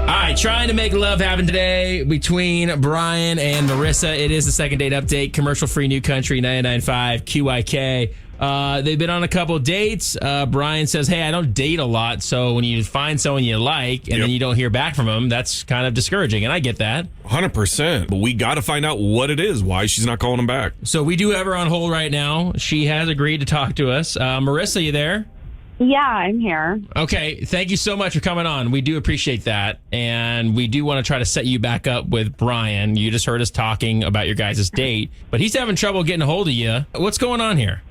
All right, trying to make love happen today between Brian and Marissa. It is the second date update. Commercial-free New Country 99.5 QIK. They've been on a couple dates. Brian says, hey, I don't date a lot, so when you find someone you like and then you don't hear back from them, that's kind of discouraging, and I get that. 100%. But we got to find out what it is, why she's not calling him back. So we do have her on hold right now. She has agreed to talk to us. Marissa, you there? Yeah, I'm here. Okay, thank you so much for coming on. We do appreciate that, and we do want to try to set you back up with Brian. You just heard us talking about your guys' date, but he's having trouble getting a hold of you. What's going on here?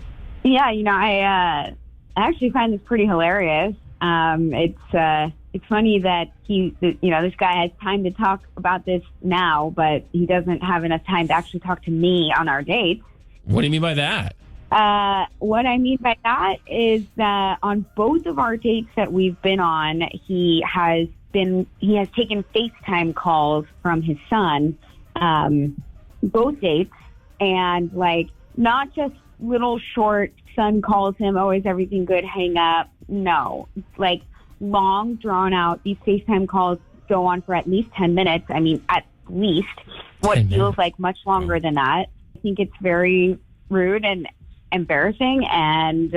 Yeah, I actually find this pretty hilarious. It's funny that this guy has time to talk about this now, but he doesn't have enough time to actually talk to me on our dates. What do you mean by that? What I mean by that is that on both of our dates that we've been on, he has taken FaceTime calls from his son, both dates, and not just little short, son calls him, oh, is everything good, hang up. No, long drawn out. These FaceTime calls go on for at least 10 minutes. I mean, at least what feels like much longer than that. I think it's very rude and embarrassing and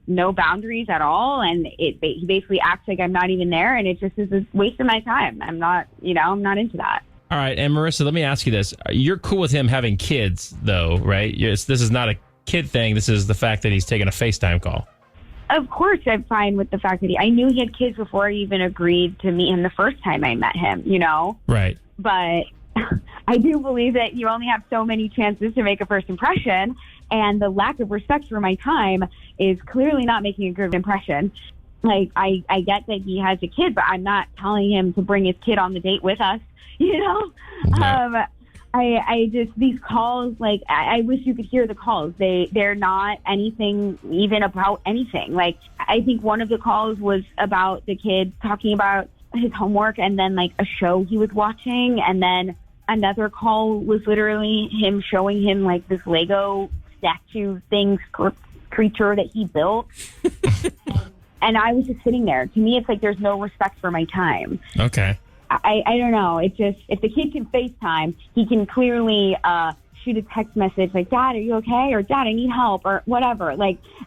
no boundaries at all. And he basically acts like I'm not even there, and it just is a waste of my time. I'm not into that. All right. And Marissa, let me ask you this. You're cool with him having kids though, right? This is not a kid thing. This is the fact that he's taking a FaceTime call. Of course, I'm fine with the fact that I knew he had kids before I even agreed to meet him the first time I met him, Right. But I do believe that you only have so many chances to make a first impression, and the lack of respect for my time is clearly not making a good impression. I get that he has a kid, but I'm not telling him to bring his kid on the date with us, No. I just, these calls, I wish you could hear the calls. They're not anything even about anything. I think one of the calls was about the kid talking about his homework and then a show he was watching, and then another call was literally him showing him this Lego statue thing creature that he built. And I was just sitting there. To me, it's there's no respect for my time. Okay. I don't know. It just, if the kid can FaceTime, he can clearly shoot a text message Dad, are you okay? Or Dad, I need help, or whatever.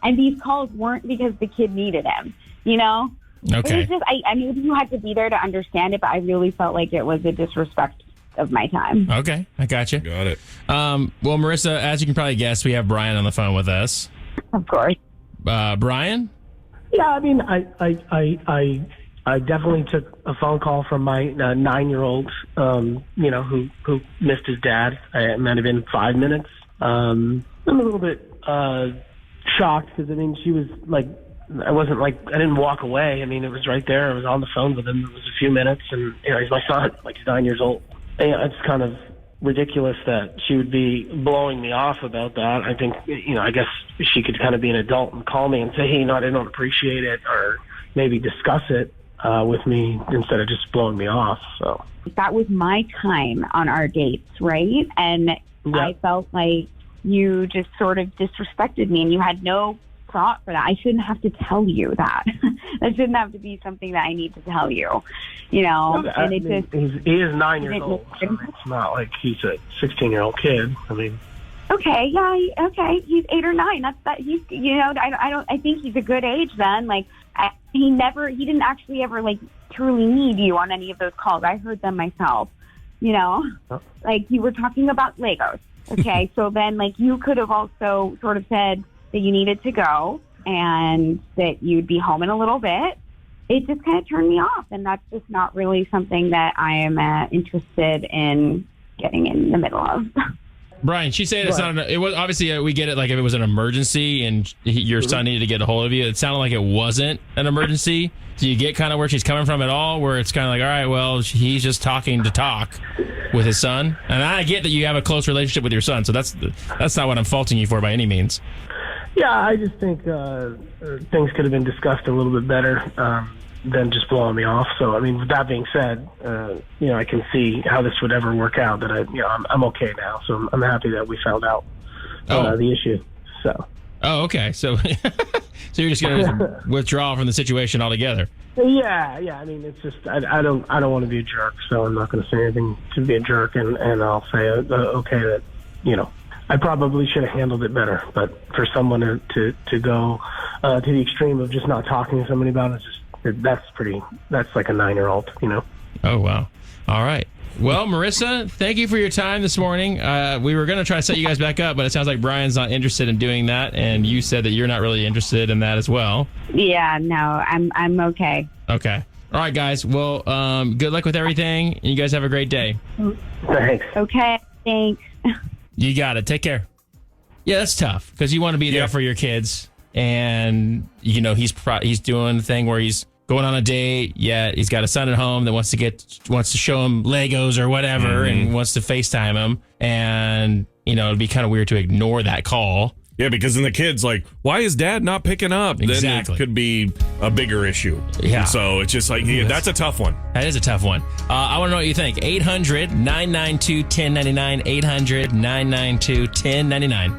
And these calls weren't because the kid needed him, Okay. It was just, I maybe you had to be there to understand it, but I really felt like it was a disrespect of my time. Okay, I got you. Got it. Well, Marissa, as you can probably guess, we have Brian on the phone with us. Of course. Brian? Yeah, I mean, I definitely took a phone call from my 9-year-old, who missed his dad. It might have been 5 minutes. I'm a little bit shocked because, she was I didn't walk away. It was right there. I was on the phone with him. It was a few minutes, and, he's my son, he's 9 years old. And, it's kind of ridiculous that she would be blowing me off about that. I think, I guess she could kind of be an adult and call me and say, hey, I don't appreciate it, or maybe discuss it with me instead of just blowing me off. So that was my time on our dates, right? And Yep. I felt like you just sort of disrespected me, and you had no thought for that. I shouldn't have to tell you that. That shouldn't have to be something that I need to tell you, and it just... He is 9 years old, so it's not like he's a 16-year-old kid. Okay, yeah, okay. He's 8 or 9. That's that. He's, I think he's a good age then. He didn't actually ever truly need you on any of those calls. I heard them myself. You were talking about Legos. Okay, so then you could have also sort of said that you needed to go and that you'd be home in a little bit. It just kind of turned me off, and that's just not really something that I am interested in getting in the middle of. Brian, she said it's not. It was obviously we get it. If it was an emergency and your son needed to get a hold of you, it sounded like it wasn't an emergency. Do you get kind of where she's coming from at all? Where it's kind of all right, well, he's just talking to talk with his son, and I get that you have a close relationship with your son, so that's not what I'm faulting you for by any means. Yeah, I just think things could have been discussed a little bit better than just blowing me off. So, with that being said, I can see how this would ever work out. That I'm okay now. So I'm happy that we found out the issue. So Oh, okay. So, so you're just going to withdraw from the situation altogether. Yeah. I mean, it's just I don't want to be a jerk, so I'm not going to say anything to be a jerk, and I'll say okay that I probably should have handled it better. But for someone to go to the extreme of just not talking to somebody about it, that's like a 9-year-old, Oh, wow. All right. Well, Marissa, thank you for your time this morning. We were going to try to set you guys back up, but it sounds like Brian's not interested in doing that, and you said that you're not really interested in that as well. Yeah, no, I'm okay. Okay. All right, guys. Well, good luck with everything, and you guys have a great day. Thanks. Okay, thanks. You got it. Take care. Yeah, that's tough because you want to be there for your kids, and he's doing the thing where he's going on a date. Yeah, he's got a son at home that wants to show him Legos or whatever, and wants to FaceTime him, and it'd be kind of weird to ignore that call. Yeah, because then the kid's like, why is dad not picking up? Exactly. Then it could be a bigger issue. Yeah. And so it's just like, that's a tough one. That is a tough one. I want to know what you think. 800-992-1099, 800-992-1099.